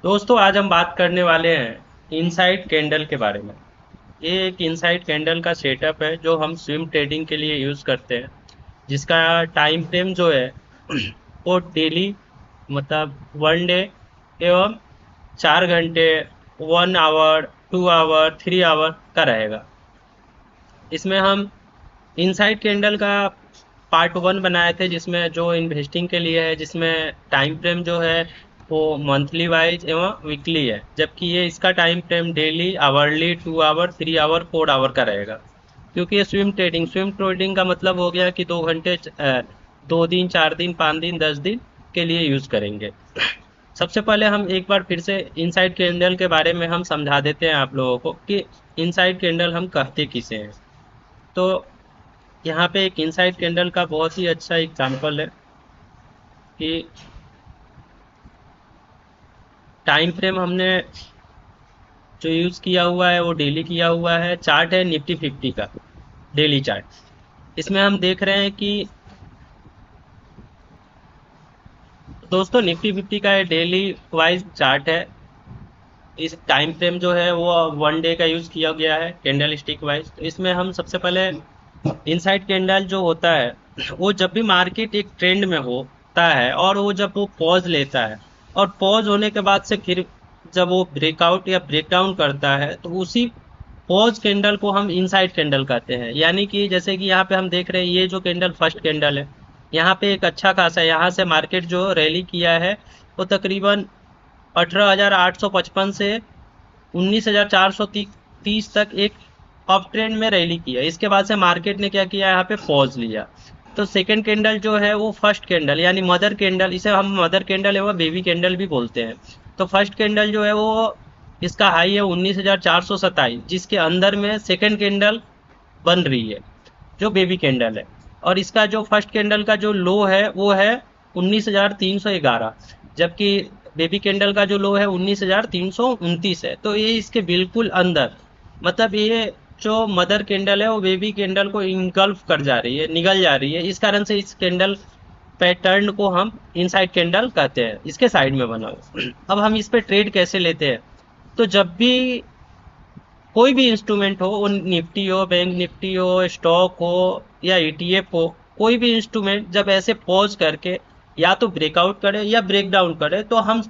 दोस्तों आज हम बात करने वाले हैं इनसाइड कैंडल के बारे में। ये एक इनसाइड कैंडल का सेटअप है जो हम स्विंग ट्रेडिंग के लिए यूज़ करते हैं, जिसका टाइम फ्रेम जो है वो डेली मतलब 1 डे एवं 4 घंटे, 1 आवर, 2 आवर, 3 आवर का रहेगा। इसमें हम इनसाइड कैंडल का पार्ट 1 बनाए थे, जिसमें जो इन्वेस्टिंग के लिए है, जिसमें टाइम फ्रेम जो है वो मंथली वाइज एवं वीकली है, जबकि ये इसका time frame daily, hourly, 2 hour, 3 hour, 4 hour का रहेगा। क्योंकि ये स्विम ट्रेडिंग का मतलब हो गया कि 2 घंटे, 2 दिन, 4 दिन, 5 दिन, 10 दिन के लिए यूज़ करेंगे। सबसे पहले हम एक बार फिर से इनसाइड कैंडल के बारे में हम समझा देते हैं आप लोगों को कि इनसाइड कैंडल हम कहते किसे हैं। तो यहाँ पे एक इनसाइड कैंडल का बहुत ही अच्छा एग्जांपल है कि टाइम फ्रेम हमने जो यूज़ किया हुआ है वो डेली किया हुआ है। चार्ट है निफ्टी 50 का डेली चार्ट। इसमें हम देख रहे हैं कि दोस्तों निफ्टी 50 का डेली वाइज चार्ट है। इस टाइम फ्रेम जो है वो 1 डे का यूज़ किया गया है कैंडल स्टिक वाइज। तो इसमें हम सबसे पहले इनसाइड कैंडल जो होता है वो जब भी मार्केट एक ट्रेंड में होता है और वो जब वो पॉज लेता है और पॉज होने के बाद से फिर जब वो ब्रेकआउट या ब्रेकडाउन करता है, तो उसी पॉज कैंडल को हम इनसाइड कैंडल कहते हैं। यानी कि जैसे कि यहाँ पे हम देख रहे हैं, ये जो कैंडल फर्स्ट कैंडल है, यहाँ पे एक अच्छा खासा यहाँ से मार्केट जो रैली किया है वो तकरीबन 18,855 से 19,430 तक एक अप ट्रेंड में रैली किया। इसके बाद से मार्केट ने क्या किया, यहाँ पे पॉज लिया। तो सेकंड कैंडल जो है वो फर्स्ट कैंडल यानी मदर कैंडल, इसे हम मदर कैंडल एवं बेबी कैंडल भी बोलते हैं। तो फर्स्ट कैंडल जो है वो इसका हाई है 19,427, जिसके अंदर में सेकंड कैंडल बन रही है जो बेबी कैंडल है। और इसका जो फर्स्ट कैंडल का जो लो है वो है 19,311, जबकि बेबी कैंडल का जो लो है 19,329 है। तो ये इसके बिल्कुल अंदर, मतलब ये जो मदर कैंडल है वो बेबी कैंडल को इनगल्फ कर जा रही है, निगल जा रही है। इस कारण से इस कैंडल पैटर्न को हम इनसाइड कैंडल कहते हैं, इसके साइड में बना हुआ। अब हम इस पे ट्रेड कैसे लेते हैं, तो जब भी कोई भी इंस्ट्रूमेंट हो, वो निफ्टी हो, बैंक निफ्टी हो, स्टॉक हो या ईटीएफ हो, कोई भी इंस्ट्रूमेंट जब ऐसे पॉज करके या तो ब्रेकआउट करे या ब्रेक डाउन करे, तो हम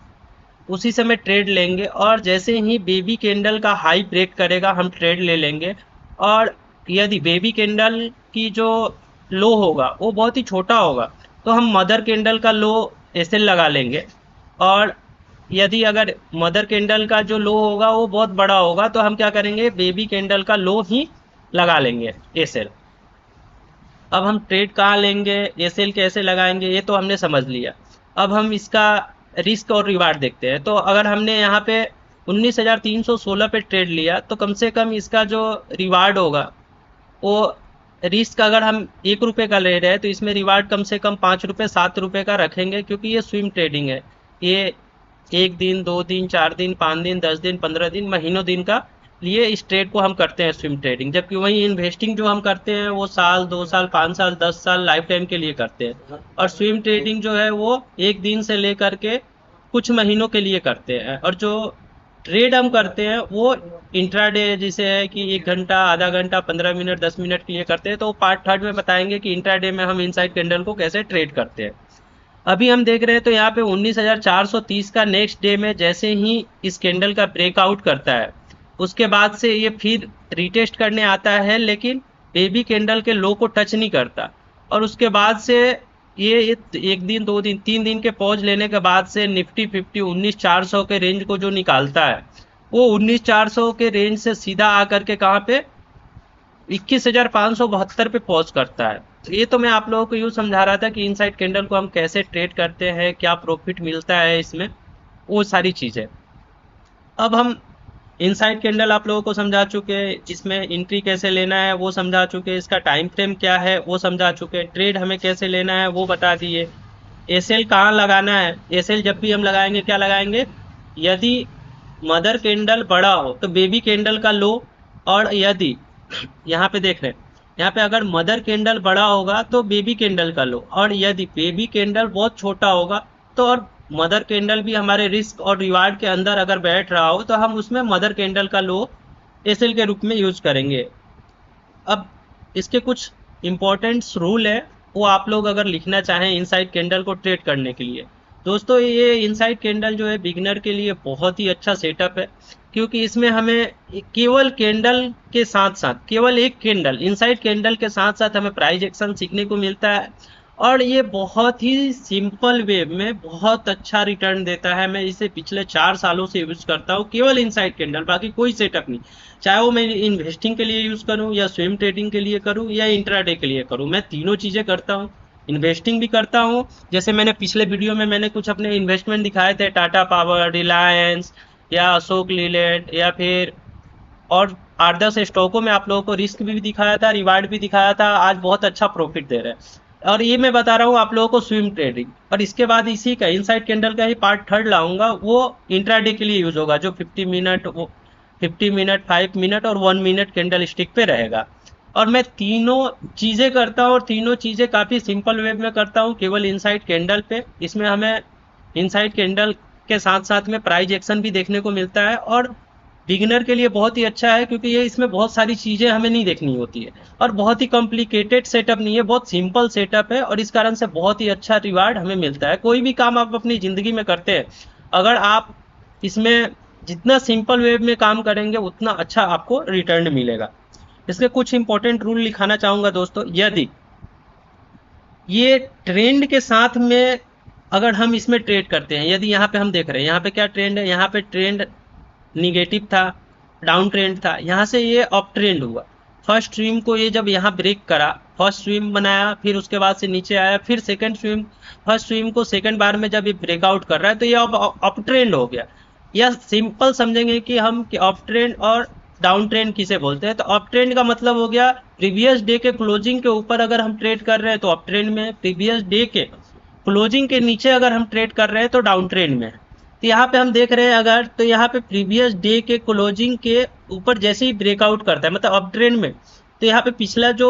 उसी समय ट्रेड लेंगे। और जैसे ही बेबी कैंडल का हाई ब्रेक करेगा हम ट्रेड ले लेंगे। और यदि बेबी कैंडल की जो लो होगा वो बहुत ही छोटा होगा, तो हम मदर कैंडल का लो एसएल लगा लेंगे। और यदि अगर मदर कैंडल का जो लो होगा वो बहुत बड़ा होगा, तो हम क्या करेंगे, बेबी कैंडल का लो ही लगा लेंगे एसएल। अब हम ट्रेड कहाँ लेंगे, एसएल कैसे लगाएंगे, ये तो हमने समझ लिया। अब हम इसका रिस्क और रिवार्ड देखते हैं। तो अगर हमने यहाँ पे 19,316 पे ट्रेड लिया, तो कम से कम इसका जो रिवार्ड होगा वो, रिस्क अगर हम 1 रुपये का ले रहे हैं तो इसमें रिवार्ड कम से कम 5 रुपये, 7 रुपये का रखेंगे, क्योंकि ये स्विंग ट्रेडिंग है। ये 1 दिन, 2 दिन, 4 दिन, 5 दिन, 10 दिन, 15 दिन, महीनों दिन का लिए इस ट्रेड को हम करते हैं स्विंग ट्रेडिंग। जबकि वही इन्वेस्टिंग जो हम करते हैं वो साल, 2 साल, 5 साल, 10 साल, लाइफ टाइम के लिए करते हैं। और स्विंग ट्रेडिंग जो है वो 1 दिन से लेकर के कुछ महीनों के लिए करते हैं। और जो ट्रेड हम करते हैं वो इंट्राडे, जिसे है कि 1 घंटा, आधा घंटा, 15 मिनट, 10 मिनट के लिए करते हैं। तो पार्ट 3 में बताएंगे कि इंट्राडे में हम इनसाइड कैंडल को कैसे ट्रेड करते हैं। अभी हम देख रहे हैं तो यहाँ पे 19,430 का नेक्स्ट डे में जैसे ही इस कैंडल का ब्रेकआउट करता है, उसके बाद से ये फिर रिटेस्ट करने आता है, लेकिन बेबी कैंडल के लो को टच नहीं करता। और उसके बाद से ये 1 दिन, 2 दिन, 3 दिन के पॉज लेने के बाद से निफ्टी 50 19,400 के रेंज को जो निकालता है, वो 19,400 के रेंज से सीधा आकर के कहाँ पे 21,572 पे पॉज करता है। तो ये तो मैं आप लोगों को यूँ समझा रहा था कि इनसाइड कैंडल को हम कैसे ट्रेड करते हैं, क्या प्रॉफिट मिलता है इसमें, वो सारी चीज़ें। अब हम इनसाइड कैंडल आप लोगों को समझा चुके, इसमें एंट्री कैसे लेना है वो समझा चुके, इसका टाइम फ्रेम क्या है वो समझा चुके, ट्रेड हमें कैसे लेना है वो बता दिए। एसएल कहाँ लगाना है, एसएल जब भी हम लगाएंगे क्या लगाएंगे, यदि मदर कैंडल बड़ा हो तो बेबी कैंडल का लो। और यदि यहाँ पे देख रहे हैं, यहाँ पे अगर मदर कैंडल बड़ा होगा तो बेबी कैंडल का लो, और यदि बेबी कैंडल बहुत छोटा होगा तो और मदर कैंडल भी हमारे रिस्क और रिवार्ड के अंदर अगर बैठ रहा हो तो हम उसमें मदर कैंडल का लो एसएल के रूप में यूज करेंगे। अब इसके कुछ इम्पोर्टेंट्स रूल है, वो आप लोग अगर लिखना चाहें इनसाइड कैंडल को ट्रेड करने के लिए। दोस्तों ये इनसाइड कैंडल जो है बिगनर के लिए बहुत ही अच्छा सेटअप है, क्योंकि इसमें हमें केवल कैंडल के साथ साथ, केवल एक कैंडल इनसाइड कैंडल के साथ साथ हमें प्राइस एक्शन सीखने को मिलता है, और ये बहुत ही सिंपल वे में बहुत अच्छा रिटर्न देता है। मैं इसे पिछले 4 सालों से यूज करता हूँ, केवल इनसाइड कैंडल, बाकी कोई सेटअप नहीं। चाहे वो मैं इन्वेस्टिंग के लिए यूज करूँ या स्विम ट्रेडिंग के लिए करूँ या इंट्राडे के लिए करूँ, मैं तीनों चीजें करता हूँ। इन्वेस्टिंग भी करता हूँ, जैसे मैंने पिछले वीडियो में मैंने कुछ अपने इन्वेस्टमेंट दिखाए थे, टाटा पावर, रिलायंस या अशोक लीलैंड या फिर और 8-10 स्टॉकों में आप लोगों को रिस्क भी दिखाया था, रिवार्ड भी दिखाया था, आज बहुत अच्छा प्रॉफिट दे रहे हैं। और ये मैं बता रहा हूँ आप लोगों को स्विम ट्रेडिंग, और इसके बाद इसी का इनसाइड कैंडल का ही पार्ट थर्ड लाऊंगा, वो इंट्राडे के लिए यूज होगा, जो 50 मिनट, वो 50 मिनट, 5 मिनट और 1 मिनट कैंडल स्टिक पे रहेगा। और मैं तीनों चीज़ें करता हूँ, और तीनों चीज़ें काफ़ी सिंपल वे में करता हूँ, केवल इनसाइड कैंडल पे। इसमें हमें इनसाइड कैंडल के साथ साथ में प्राइस एक्शन भी देखने को मिलता है, और बिगिनर के लिए बहुत ही अच्छा है, क्योंकि ये इसमें बहुत सारी चीज़ें हमें नहीं देखनी होती है, और बहुत ही कॉम्प्लिकेटेड सेटअप नहीं है, बहुत सिंपल सेटअप है, और इस कारण से बहुत ही अच्छा रिवार्ड हमें मिलता है। कोई भी काम आप अपनी ज़िंदगी में करते हैं, अगर आप इसमें जितना सिंपल वे में काम करेंगे उतना अच्छा आपको रिटर्न मिलेगा। इसके कुछ इंपॉर्टेंट रूल लिखाना चाहूँगा दोस्तों। यदि ये ट्रेंड के साथ में अगर हम इसमें ट्रेड करते हैं, यदि यहाँ पे हम देख रहे हैं यहाँ पे क्या ट्रेंड है, यहाँ पे ट्रेंड निगेटिव था, डाउन ट्रेंड था, यहाँ से ये अप ट्रेंड हुआ। फर्स्ट स्विंग को ये जब यहाँ ब्रेक करा, फर्स्ट स्विंग बनाया, फिर उसके बाद से नीचे आया, फिर सेकंड स्विंग, फर्स्ट स्विंग को सेकंड बार में जब ये ब्रेकआउट कर रहा है तो ये अप ट्रेंड हो गया। या सिंपल समझेंगे कि हम कि अप ट्रेंड और डाउन ट्रेंड किसे बोलते हैं, तो अप ट्रेंड का मतलब हो गया प्रीवियस डे के क्लोजिंग के ऊपर अगर हम ट्रेड कर रहे हैं तो अप ट्रेंड में, प्रीवियस डे के क्लोजिंग के नीचे अगर हम ट्रेड कर रहे हैं तो डाउन ट्रेंड में। तो यहाँ पे हम देख रहे हैं अगर, तो यहाँ पे प्रीवियस डे के क्लोजिंग के ऊपर जैसे ही ब्रेकआउट करता है मतलब अप ट्रेंड में, तो यहाँ पे पिछला जो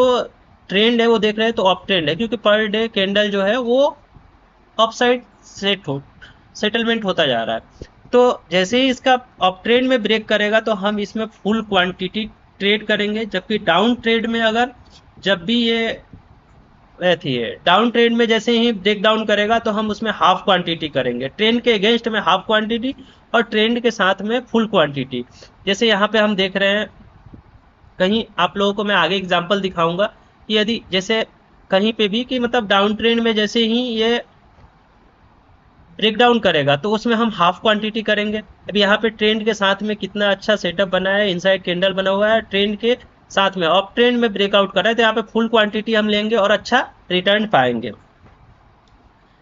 ट्रेंड है वो देख रहे हैं तो अप ट्रेंड है, क्योंकि पर डे कैंडल जो है वो अप साइड सेटलमेंट होता जा रहा है। तो जैसे ही इसका अप ट्रेंड में ब्रेक करेगा तो हम इसमें फुल क्वांटिटी ट्रेड करेंगे, जबकि डाउन ट्रेड में अगर जब भी ये थी डाउन ट्रेंड में जैसे ही ब्रेक डाउन करेगा तो हम उसमें हाफ क्वांटिटी करेंगे, ट्रेंड के अगेंस्ट में हाफ क्वांटिटी और ट्रेंड के साथ में फुल क्वांटिटी। जैसे यहाँ पे हम देख रहे हैं, कहीं आप लोगों को मैं आगे एग्जांपल दिखाऊंगा कि यदि जैसे कहीं पे भी कि मतलब डाउन ट्रेंड में जैसे ही ये ब्रेक डाउन करेगा तो उसमें हम हाफ क्वांटिटी करेंगे। अब यहाँ पे ट्रेंड के साथ में कितना अच्छा सेटअप बना है, इनसाइड कैंडल बना हुआ है, ट्रेंड के साथ में अप ट्रेंड में ब्रेकआउट कर रहा है, तो यहाँ पे फुल क्वांटिटी हम लेंगे और अच्छा रिटर्न पाएंगे।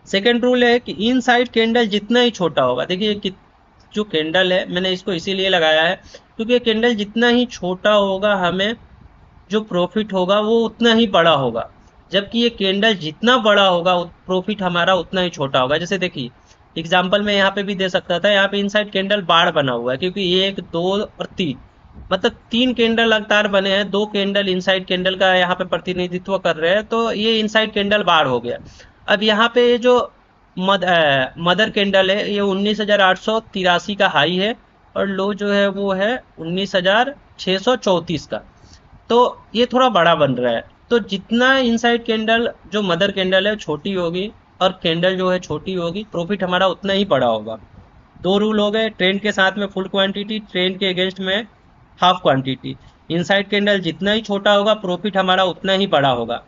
सेकेंड रूल है कि इनसाइड कैंडल जितना ही छोटा होगा, देखिए जो कैंडल है मैंने इसको इसीलिए लगाया है क्योंकि कैंडल जितना ही छोटा होगा हमें जो प्रॉफिट होगा वो उतना ही बड़ा होगा, जबकि ये कैंडल जितना बड़ा होगा प्रॉफिट हमारा उतना ही छोटा होगा। जैसे देखिए एग्जाम्पल में यहाँ पे भी दे सकता था, यहाँ पे इनसाइड कैंडल बार बना हुआ है क्योंकि 1, 2 और 3 मतलब 3 कैंडल लगातार बने हैं, 2 कैंडल इनसाइड कैंडल का यहाँ पे प्रतिनिधित्व कर रहे हैं, तो ये इनसाइड कैंडल बार हो गया। अब यहाँ पे ये जो मदर कैंडल है ये 19,883 का हाई है और लो जो है वो है 19,634 का, तो ये थोड़ा बड़ा बन रहा है। तो जितना इनसाइड कैंडल जो मदर कैंडल है छोटी होगी और कैंडल जो है छोटी होगी, प्रॉफिट हमारा उतना ही बड़ा होगा। 2 रूल हो गए, ट्रेंड के साथ में फुल क्वांटिटी, ट्रेंड के अगेंस्ट में हाफ क्वांटिटी। इनसाइड कैंडल जितना ही छोटा होगा प्रॉफिट हमारा उतना ही बड़ा होगा।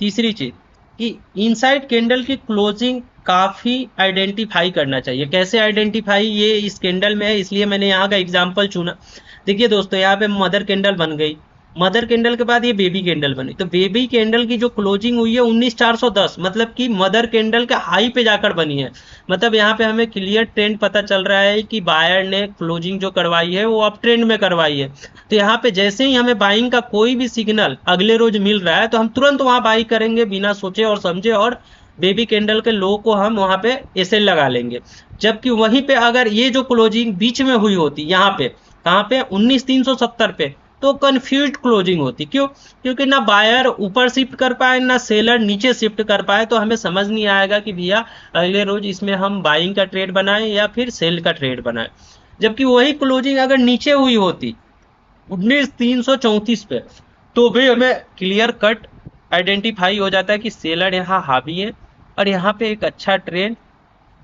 तीसरी चीज कि इनसाइड कैंडल की क्लोजिंग काफ़ी आइडेंटिफाई करना चाहिए। कैसे आइडेंटिफाई, ये इस कैंडल में है इसलिए मैंने यहाँ का एग्जांपल चुना। देखिए दोस्तों यहाँ पे मदर कैंडल बन गई, मदर कैंडल के बाद ये बेबी कैंडल बनी, तो बेबी कैंडल की जो क्लोजिंग हुई है 19,410 मतलब कि मदर कैंडल के हाई पे जाकर बनी है। मतलब यहाँ पे हमें क्लियर ट्रेंड पता चल रहा है कि बायर ने क्लोजिंग जो करवाई है वो अप ट्रेंड में करवाई है। तो यहाँ पे जैसे ही हमें बाइंग का कोई भी सिग्नल अगले रोज मिल रहा है तो हम तुरंत वहाँ बाई करेंगे बिना सोचे और समझे, और बेबी कैंडल के लो को हम वहाँ पे एसएल लगा लेंगे। जबकि वहीं पे अगर ये जो क्लोजिंग बीच में हुई होती यहाँ पे, कहाँ पे 19,370 पे, तो कंफ्यूज्ड क्लोजिंग होती। क्यों? क्योंकि ना बायर ऊपर शिफ्ट कर पाए ना सेलर नीचे शिफ्ट कर पाए, तो हमें समझ नहीं आएगा कि भैया अगले रोज इसमें हम बाइंग का ट्रेड बनाएं या फिर सेल का ट्रेड बनाएं। जबकि वही क्लोजिंग अगर नीचे हुई होती 19,334 पे, तो भी हमें क्लियर कट आइडेंटिफाई हो जाता है कि सेलर यहाँ हावी है और यहाँ पे एक अच्छा ट्रेंड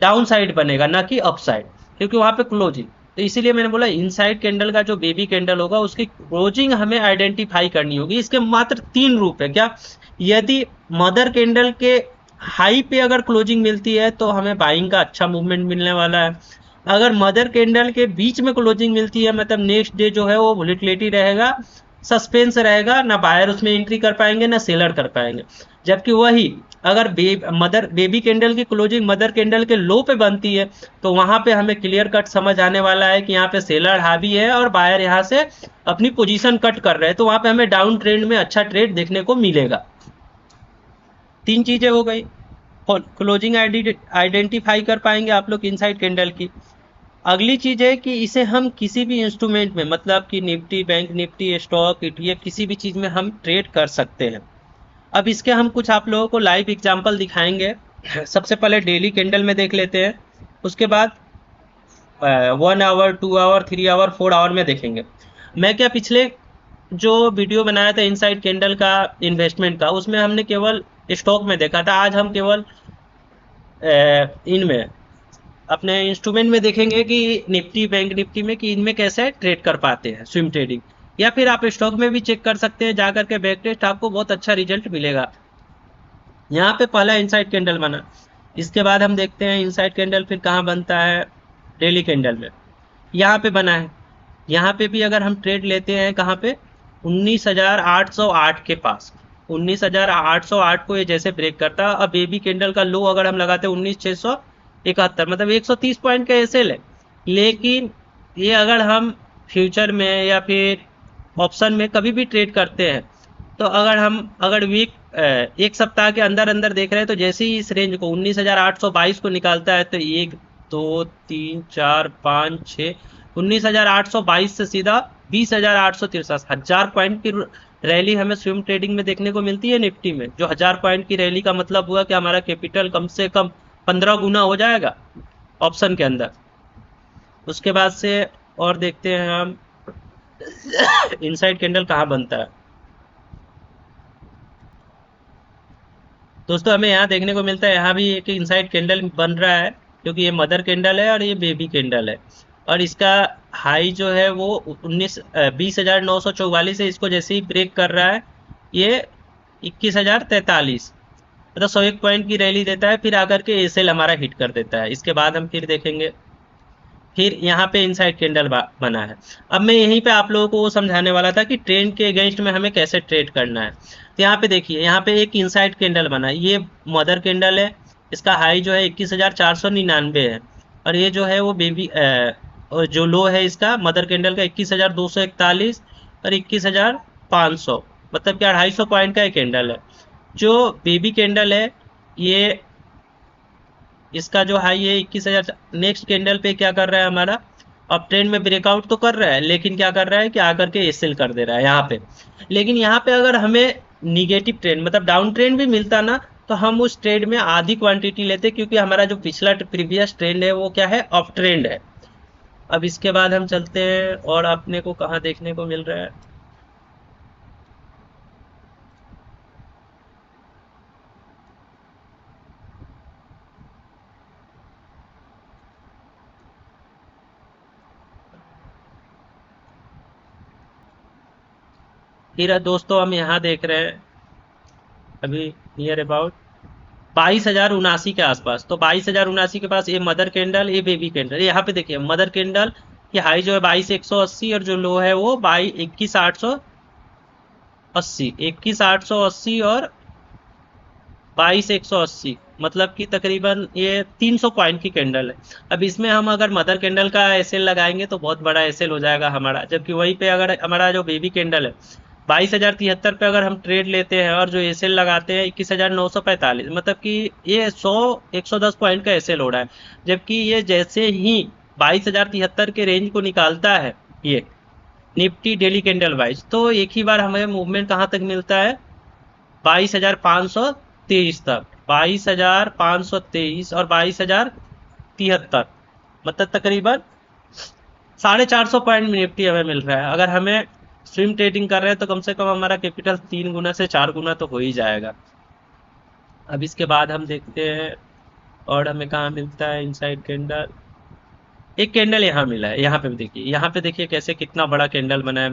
डाउन साइड बनेगा, ना कि अप साइड, क्योंकि वहां पे क्लोजिंग। तो इसीलिए मैंने बोला इनसाइड कैंडल का जो बेबी कैंडल होगा उसकी क्लोजिंग हमें आइडेंटिफाई करनी होगी। इसके मात्र 3 रूप है। क्या? यदि मदर कैंडल के हाई पे अगर क्लोजिंग मिलती है तो हमें बाइंग का अच्छा मूवमेंट मिलने वाला है। अगर मदर कैंडल के बीच में क्लोजिंग मिलती है, मतलब नेक्स्ट डे जो है वो वोलेटिलिटी रहेगा, सस्पेंस रहेगा, ना बायर उसमें एंट्री कर पाएंगे ना सेलर कर पाएंगे। जबकि वही अगर बेबी कैंडल की क्लोजिंग मदर कैंडल के लो पे बनती है, तो वहां पे हमें क्लियर कट समझ आने वाला है कि यहाँ पे सेलर हावी है और बायर यहाँ से अपनी पोजीशन कट कर रहे हैं, तो वहां पे हमें डाउन ट्रेंड में अच्छा ट्रेड देखने को मिलेगा। 3 चीजें हो गई। क्लोजिंग आइडेंटिफाई कर पाएंगे आप लोग इनसाइड कैंडल की। अगली चीज है कि इसे हम किसी भी इंस्ट्रूमेंट में, मतलब कि Nifty, bank Nifty, stock, ETF, किसी भी चीज में हम ट्रेड कर सकते हैं। अब इसके हम कुछ आप लोगों को लाइव एग्जांपल दिखाएंगे। सबसे पहले डेली कैंडल में देख लेते हैं, उसके बाद 1 आवर, 2 आवर, 3 आवर, 4 आवर में देखेंगे। मैं क्या पिछले जो वीडियो बनाया था इनसाइड कैंडल का इन्वेस्टमेंट का, उसमें हमने केवल स्टॉक में देखा था। आज हम केवल इनमें अपने इंस्ट्रूमेंट में देखेंगे कि निफ्टी, बैंक निफ्टी में, कि इनमें कैसे ट्रेड कर पाते हैं स्विंग ट्रेडिंग। या फिर आप स्टॉक में भी चेक कर सकते हैं जाकर के, बैक टेस्ट, आपको बहुत अच्छा रिजल्ट मिलेगा। यहाँ पे पहला इनसाइड कैंडल बना, इसके बाद हम देखते हैं इनसाइड कैंडल फिर कहाँ बनता है, डेली कैंडल में। यहाँ पे बना है। यहाँ पे भी अगर हम ट्रेड लेते हैं कहाँ पे, 19,808 के पास। 19,808 को ये जैसे ब्रेक करता है, अब बेबी कैंडल का लो अगर हम लगाते हैं 19,671, मतलब 130 पॉइंट का एसएल है। लेकिन ये अगर हम फ्यूचर में या फिर ऑप्शन में कभी भी ट्रेड करते हैं, तो अगर वीक एक सप्ताह के अंदर अंदर देख रहे हैं, तो जैसे ही इस रेंज को 19,822 को निकालता है, तो 1, 2, 3, 4, 5, 6, 19,822 से सीधा 20,863, 1000 पॉइंट की रैली हमें स्विंग ट्रेडिंग में देखने को मिलती है निफ्टी में। जो 1000 पॉइंट की रैली का मतलब हुआ कि हमारा कैपिटल कम से कम 15 गुना हो जाएगा ऑप्शन के अंदर। उसके बाद से और देखते हैं हम इनसाइड कैंडल कहाँ बनता है। दोस्तों हमें यहाँ देखने को मिलता है, यहाँ भी एक इनसाइड कैंडल बन रहा है, क्योंकि ये मदर कैंडल है और ये बेबी कैंडल है। और इसका हाई जो है वो 20,944 है। इसको जैसे ही ब्रेक कर रहा है ये 21,043, मतलब 101 पॉइंट की रैली देता है, फिर आकर के एसएल हमारा हिट कर देता है। इसके बाद हम फिर देखेंगे, फिर यहाँ पे इनसाइड कैंडल बना है। अब मैं यहीं पे आप लोगों को वो समझाने वाला था कि ट्रेंड के अगेंस्ट में हमें कैसे ट्रेड करना है। तो यहाँ पे देखिए, यहाँ पे एक इनसाइड कैंडल बना है, ये मदर कैंडल है। इसका हाई जो है 21,499 है, और ये जो है वो बेबी और जो लो है इसका मदर कैंडल का 21,241 और 21,500, मतलब कि 250 पॉइंट का एक कैंडल है। जो बेबी कैंडल है ये, इसका जो हाई है 21,000। नेक्स्ट कैंडल पे क्या कर रहा है हमारा, अब ट्रेंड में ब्रेकआउट तो कर रहा है, लेकिन क्या कर रहा है कि आकर के एसएल कर दे रहा है यहाँ पे। लेकिन यहाँ पे अगर हमें निगेटिव ट्रेंड, मतलब डाउन ट्रेंड भी मिलता ना, तो हम उस ट्रेड में आधी क्वांटिटी लेते, क्योंकि हमारा जो पिछला प्रीवियस ट्रेंड है वो क्या है, अप ट्रेंड है। अब इसके बाद हम चलते हैं और अपने को कहाँ देखने को मिल रहा है। फिर दोस्तों हम यहाँ देख रहे हैं अभी नियर अबाउट 22,079 के आसपास। तो 22,079 के पास ये मदर कैंडल, ये बेबी कैंडल। यहाँ पे देखिए मदर कैंडल की हाई जो है 22,180 और जो लो है वो 21,880, 21,880 और 22,180, मतलब कि तकरीबन ये 300 पॉइंट की कैंडल है। अब इसमें हम अगर मदर कैंडल का एसएल लगाएंगे तो बहुत बड़ा एसएल हो जाएगा हमारा। जबकि वहीं पे अगर हमारा जो बेबी कैंडल है 22,073 पे अगर हम ट्रेड लेते हैं और जो एसएल लगाते हैं 21,945, मतलब कि ये 110 पॉइंट का एसएल हो रहा है। जबकि ये जैसे ही 22,073 के रेंज को निकालता है, ये निफ्टी डेली कैंडल वाइज, तो एक ही बार हमें मूवमेंट कहाँ तक मिलता है, 22,523 तक, 22,523 और 22,073, मतलब तकरीबन 450 पॉइंट में निफ्टी हमें मिल रहा है। अगर हमें स्विंग ट्रेडिंग कर रहे हैं तो कम से कम हमारा कैपिटल 3 गुना से 4 गुना तो हो ही जाएगा। अब इसके बाद हम देखते हैं और हमें कहाँ मिलता है इनसाइड कैंडल। एक कैंडल यहाँ मिला है, यहाँ पे भी देखिए, यहाँ पे देखिए कैसे कितना बड़ा कैंडल बना है,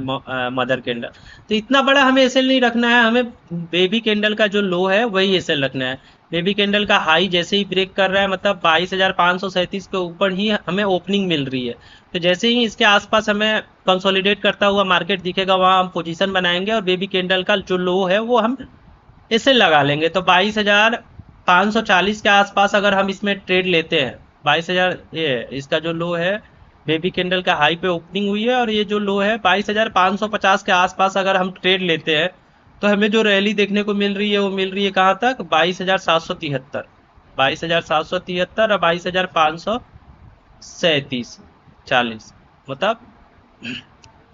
मदर कैंडल। तो इतना बड़ा हमें एसएल नहीं रखना है, हमें बेबी कैंडल का जो लो है वही एसएल रखना है। बेबी कैंडल का हाई जैसे ही ब्रेक कर रहा है, मतलब 22,537 के ऊपर ही हमें ओपनिंग मिल रही है, तो जैसे ही इसके आसपास हमें कंसोलिडेट करता हुआ मार्केट दिखेगा वहाँ हम पोजीशन बनाएंगे और बेबी कैंडल का जो लो है वो हम इसे लगा लेंगे। तो 22,540 के आसपास अगर हम इसमें ट्रेड लेते हैं, 22,000 ये इसका जो लो है, बेबी कैंडल का हाई पे ओपनिंग हुई है और ये जो लो है 22,550 के आसपास अगर हम ट्रेड लेते हैं, तो हमें जो रैली देखने को मिल रही है वो मिल रही है कहाँ तक, 22,773, 22,773 और 22,537 40, मतलब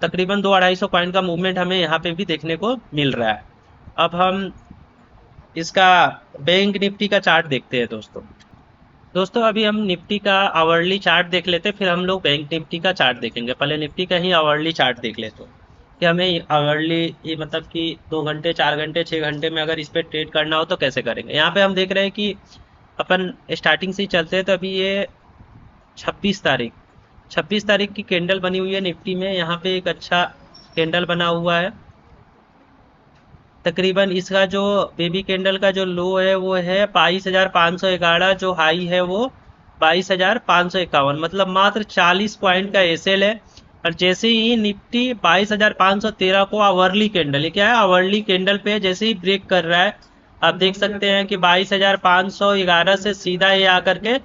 तकरीबन 200-250 पॉइंट का मूवमेंट हमें यहाँ पे भी देखने को मिल रहा है। अब हम इसका बैंक निफ्टी का चार्ट देखते हैं दोस्तों। दोस्तों अभी हम निफ्टी का आवरली चार्ट देख लेते हैं, फिर हम लोग बैंक निफ्टी का चार्ट देखेंगे। पहले निफ्टी का ही आवरली चार्ट देख लेते हैं कि हमें आवरली ये मतलब कि 2 घंटे 4 घंटे 6 घंटे में अगर इस पर ट्रेड करना हो तो कैसे करेंगे। यहाँ पे हम देख रहे हैं कि अपन स्टार्टिंग से ही चलते हैं, तो अभी ये 26 तारीख की कैंडल बनी हुई है निफ्टी में। यहाँ पे एक अच्छा कैंडल बना हुआ है। तकरीबन इसका जो बेबी कैंडल का जो लो है वो है 22,511, जो हाई है वो 22,551, मतलब मात्र 40 पॉइंट का एसएल है। और जैसे ही निफ्टी 22,513 को आवरली कैंडल, ये क्या है, आवरली कैंडल पे जैसे ही ब्रेक कर रहा है, आप देख सकते हैं कि 22,511 से सीधा ये आकर के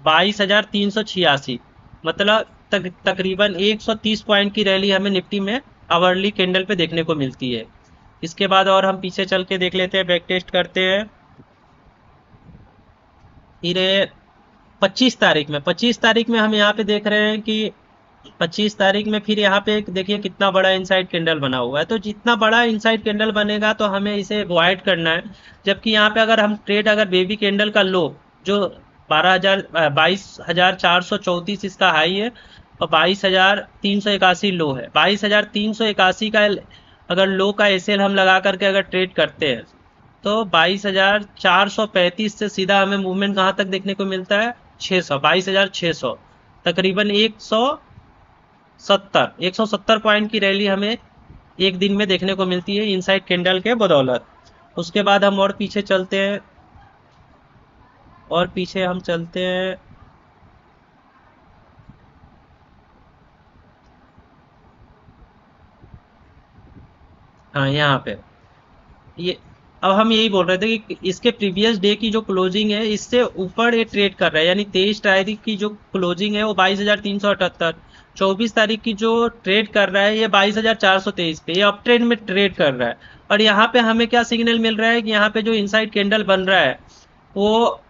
22,386, मतलब तकरीबन 130 पॉइंट की रैली हमें निफ्टी में आवरली कैंडल पे देखने को मिलती है। इसके बाद और हम पीछे चल के देख लेते हैं, बैक टेस्ट करते हैं। फिर 25 तारीख में हम यहाँ पे देख रहे हैं कि 25 तारीख में फिर यहाँ पे देखिए कितना बड़ा इनसाइड कैंडल बना हुआ है। तो जितना बड़ा इनसाइड कैंडल बनेगा तो हमें इसे अवॉइड करना है। जबकि यहाँ पे अगर हम ट्रेड, अगर बेबी कैंडल का लो जो 22,434 इसका हाई है और 22,381 लो है, 22,381 का अगर लो का एसएल हम लगा करके अगर ट्रेड करते हैं तो 22,435 से सीधा हमें मूवमेंट कहाँ तक देखने को मिलता है, 600, 22,600, तकरीबन 170 पॉइंट की रैली हमें एक दिन में देखने को मिलती है इनसाइड कैंडल के बदौलत। उसके बाद हम और पीछे चलते हैं, और पीछे हम चलते हैं, हाँ यहाँ पे ये, अब हम यही बोल रहे थे कि इसके प्रीवियस डे की जो क्लोजिंग है इससे ऊपर ये ट्रेड कर रहा है, यानी 23 तारीख की जो क्लोजिंग है वो 22,378, 24 तारीख की जो ट्रेड कर रहा है ये 22,423 पे, ये अप ट्रेंड में ट्रेड कर रहा है। और यहाँ पे हमें क्या सिग्नल मिल रहा है कि यहाँ पे जो इनसाइड कैंडल बन रहा है वो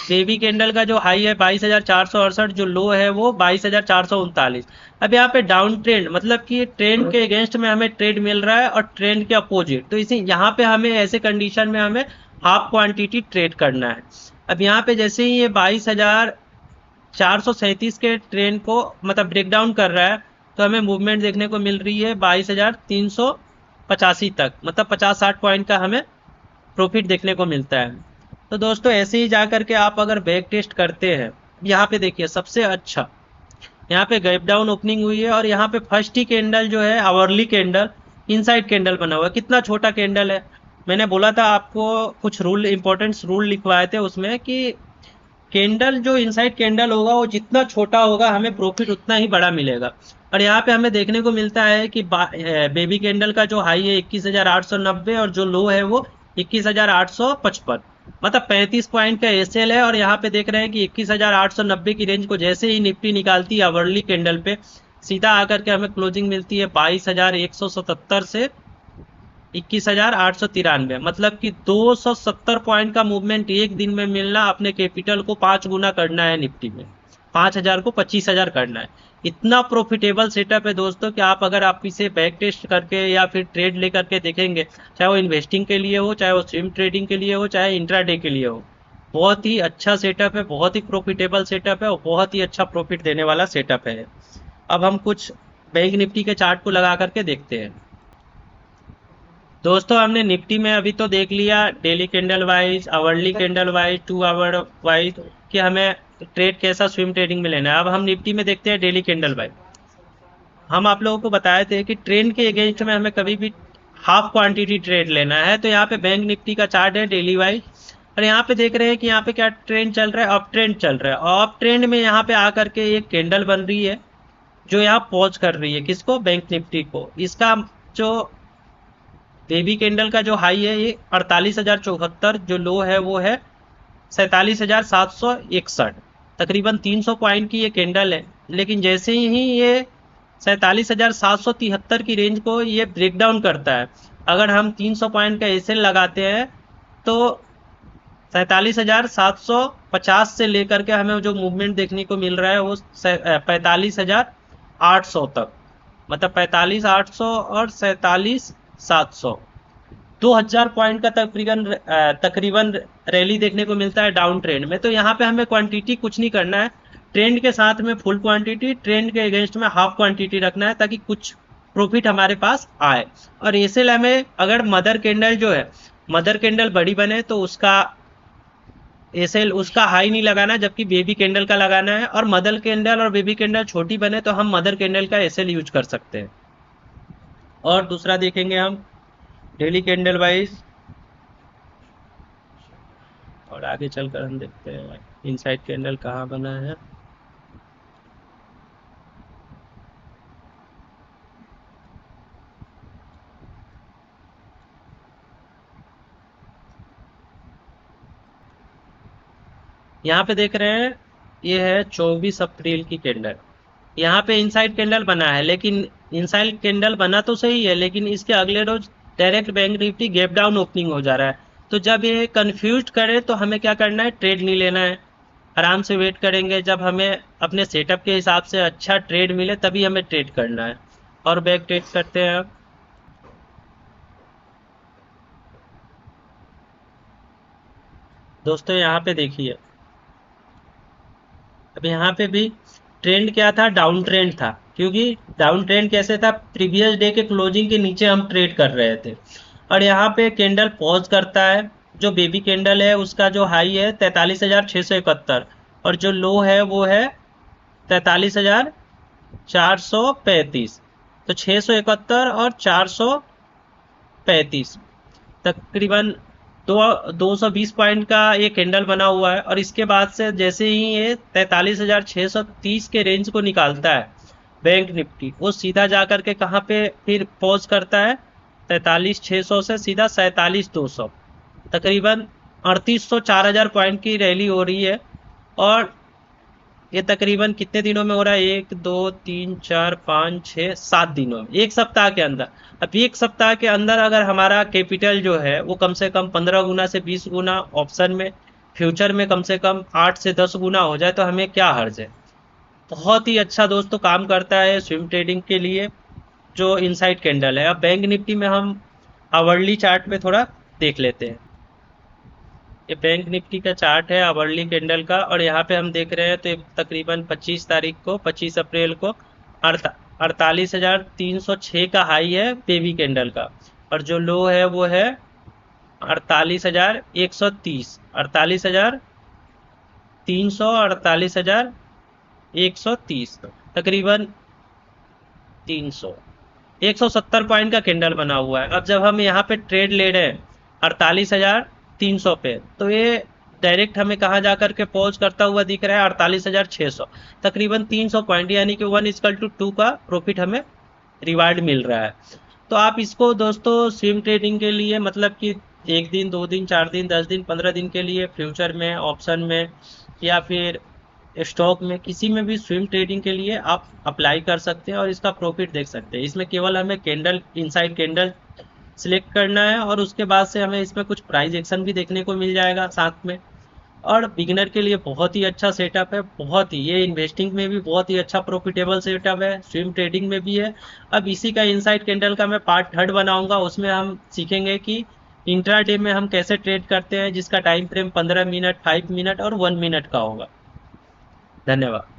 बेबी कैंडल का जो हाई है 22,468, जो लो है वो 22,439। अब यहाँ पे डाउन ट्रेंड, मतलब कि ट्रेंड के अगेंस्ट में हमें ट्रेड मिल रहा है और ट्रेंड के अपोजिट, तो इसी यहाँ पे हमें ऐसे कंडीशन में हमें हाफ क्वांटिटी ट्रेड करना है। अब यहाँ पे जैसे ही ये 22,437 के ट्रेंड को मतलब ब्रेक डाउन कर रहा है, तो हमें मूवमेंट देखने को मिल रही है 22,385 तक, मतलब 50-60 पॉइंट का हमें प्रॉफिट देखने को मिलता है। तो दोस्तों ऐसे ही जा करके आप अगर बैक टेस्ट करते हैं, यहाँ पे देखिए सबसे अच्छा, यहाँ पे गैप डाउन ओपनिंग हुई है और यहाँ पे फर्स्ट ही कैंडल जो है आवरली कैंडल इनसाइड कैंडल बना हुआ है। कितना छोटा कैंडल है, मैंने बोला था आपको कुछ रूल, इंपॉर्टेंट रूल लिखवाए थे उसमें कि कैंडल जो इनसाइड कैंडल होगा वो जितना छोटा होगा हमें प्रॉफिट उतना ही बड़ा मिलेगा। और यहाँ पे हमें देखने को मिलता है कि बेबी कैंडल का जो हाई है 21,890 और जो लो है वो 21,855, मतलब 35 पॉइंट का एसएल है। और यहाँ पे देख रहे हैं कि 21,890 की रेंज को जैसे ही निफ्टी निकालती है आवरली कैंडल पे, सीधा आकर के हमें क्लोजिंग मिलती है 22,177 से 21,893, मतलब कि 270 पॉइंट का मूवमेंट एक दिन में मिलना अपने कैपिटल को 5 गुना करना है निफ्टी में। 5,000 को 25,000 करना है। इतना प्रॉफिटेबल सेटअप है दोस्तों कि आप इसे बैक टेस्ट करके या फिर ट्रेड लेकर के देखेंगे, चाहे वो इन्वेस्टिंग के लिए हो, चाहे वो स्विंग ट्रेडिंग के लिए हो, चाहे इंट्राडे के लिए हो, बहुत ही अच्छा सेटअप है, बहुत ही प्रॉफिटेबल सेटअप है और बहुत ही अच्छा प्रॉफिट देने वाला सेटअप है। अब हम कुछ बैंक निफ्टी के चार्ट को लगा करके देखते हैं। दोस्तों हमने निफ्टी में अभी तो देख लिया daily candle wise, hourly candle wise, 2 hour wise कि हमें ट्रेड कैसा स्विंग ट्रेडिंग में लेना है। अब हम निफ्टी में देखते हैं डेली कैंडल वाइज। हम आप लोगों को बताए थे कि ट्रेंड के अगेंस्ट में हमें कभी भी हाफ क्वांटिटी ट्रेड लेना है। तो यहाँ पे बैंक निफ्टी का चार्ट है डेली वाइज, और यहाँ पे देख रहे हैं कि यहाँ पे क्या ट्रेंड चल रहा है, अप ट्रेंड चल रहा है। और अप ट्रेंड में यहाँ पे आकर के एक कैंडल बन रही है जो यहाँ पॉज कर रही है किसको, बैंक निफ्टी को। इसका जो बेबी कैंडल का जो हाई है ये 48,074, जो लो है वो है 47,761, तकरीबन 300 पॉइंट की ये कैंडल है। लेकिन जैसे ही ये 47,773 की रेंज को ये ब्रेक डाउन करता है, अगर हम 300 पॉइंट का एसएल लगाते हैं तो 47,750 से लेकर के हमें जो मूवमेंट देखने को मिल रहा है वो 45,800 तक, मतलब 45,800 और 47,700, 2,000 पॉइंट का तकरीबन रैली देखने को मिलता है डाउन ट्रेंड में। तो यहाँ पे हमें क्वांटिटी कुछ नहीं करना है, ट्रेंड के साथ में फुल क्वांटिटी, ट्रेंड के अगेंस्ट में हाफ क्वांटिटी रखना है ताकि कुछ प्रॉफिट हमारे पास आए। और ऐसे हमें अगर मदर कैंडल जो है, मदर कैंडल बड़ी बने तो उसका एसएल उसका हाई नहीं लगाना, जबकि बेबी कैंडल का लगाना है। और मदर कैंडल और बेबी कैंडल छोटी बने तो हम मदर कैंडल का एसएल यूज कर सकते हैं। और दूसरा देखेंगे हम डेली कैंडल वाइज, और आगे चलकर हम देखते हैं इनसाइड कैंडल कहाँ बना है। यहाँ पे देख रहे हैं ये है 24 अप्रैल की कैंडल। यहाँ पे इनसाइड कैंडल बना है, लेकिन इनसाइड कैंडल बना तो सही है, लेकिन इसके अगले रोज direct bank Nifty gap down opening हो जा रहा है। तो जब ये कंफ्यूज करे तो हमें क्या करना है, ट्रेड नहीं लेना है, आराम से वेट करेंगे जब हमें अपने सेटअप के हिसाब से अच्छा ट्रेड मिले तभी हमें ट्रेड करना है। और बैक ट्रेड करते हैं। दोस्तों यहाँ पे देखिए, अब यहाँ पे भी ट्रेंड क्या था, डाउन ट्रेंड था। क्योंकि डाउन ट्रेंड कैसे था, प्रीवियस डे के क्लोजिंग के नीचे हम ट्रेड कर रहे थे। और यहाँ पे कैंडल पॉज करता है, जो बेबी कैंडल है उसका जो हाई है 43,671 और जो लो है वो है 43,435। तो 671 और 435 तकरीबन 220 पॉइंट का ये कैंडल बना हुआ है। और इसके बाद से जैसे ही ये 43,630 के रेंज को निकालता है बैंक निफ्टी, वो सीधा जाकर के कहाँ पे फिर पॉज करता है, 43,600 से सीधा 47,200, तकरीबन 3,800 4,000 पॉइंट की रैली हो रही है। और ये तकरीबन कितने दिनों में हो रहा है, 1 2 3 4 5 6 7 दिनों में, एक सप्ताह के अंदर। अब एक सप्ताह के अंदर अगर हमारा कैपिटल जो है वो कम से कम 15 गुना से 20 गुना, ऑप्शन में फ्यूचर में कम से कम 8 से 10 गुना हो जाए तो हमें क्या हर्ज है। बहुत ही अच्छा दोस्तों काम करता है स्विंग ट्रेडिंग के लिए जो इनसाइड कैंडल है। अब बैंक निफ्टी में हम आवरली चार्ट में थोड़ा देख लेते हैं। ये बैंक निफ्टी का चार्ट है आवरली कैंडल का, और यहाँ पे हम देख रहे हैं तो तकरीबन 25 तारीख को, 25 अप्रैल को 48,306 का हाई है बेबी कैंडल का, और जो लो है वो है 48,130, 48,300, 48,130, तकरीबन 300 170 पॉइंट का कैंडल बना हुआ है। अब जब हम यहाँ पे ट्रेड ले रहे हैं 48,300 पे, तो ये डायरेक्ट हमें कहाँ जा करके पॉज करता हुआ दिख रहा है 48,600, तकरीबन 300 पॉइंट, यानी कि 1:2 का प्रॉफिट हमें रिवार्ड मिल रहा है। तो आप इसको दोस्तों स्विंग ट्रेडिंग के लिए, मतलब कि 1 दिन 2 दिन 4 दिन 10 दिन 15 दिन के लिए फ्यूचर में, ऑप्शन में या फिर स्टॉक में, किसी में भी स्विंग ट्रेडिंग के लिए आप अप्लाई कर सकते हैं और इसका प्रॉफिट देख सकते हैं। इसमें केवल हमें कैंडल, इनसाइड कैंडल सिलेक्ट करना है और उसके बाद से हमें इसमें कुछ प्राइस एक्शन भी देखने को मिल जाएगा साथ में। और बिगिनर के लिए बहुत ही अच्छा सेटअप है, बहुत ही, ये इन्वेस्टिंग में भी बहुत ही अच्छा प्रॉफिटेबल सेटअप है, स्विंग ट्रेडिंग में भी है। अब इसी का इनसाइड कैंडल का मैं पार्ट थर्ड बनाऊंगा, उसमें हम सीखेंगे कि इंट्राडे में हम कैसे ट्रेड करते हैं, जिसका टाइम फ्रेम 15 मिनट, 5 मिनट और 1 मिनट का होगा। धन्यवाद।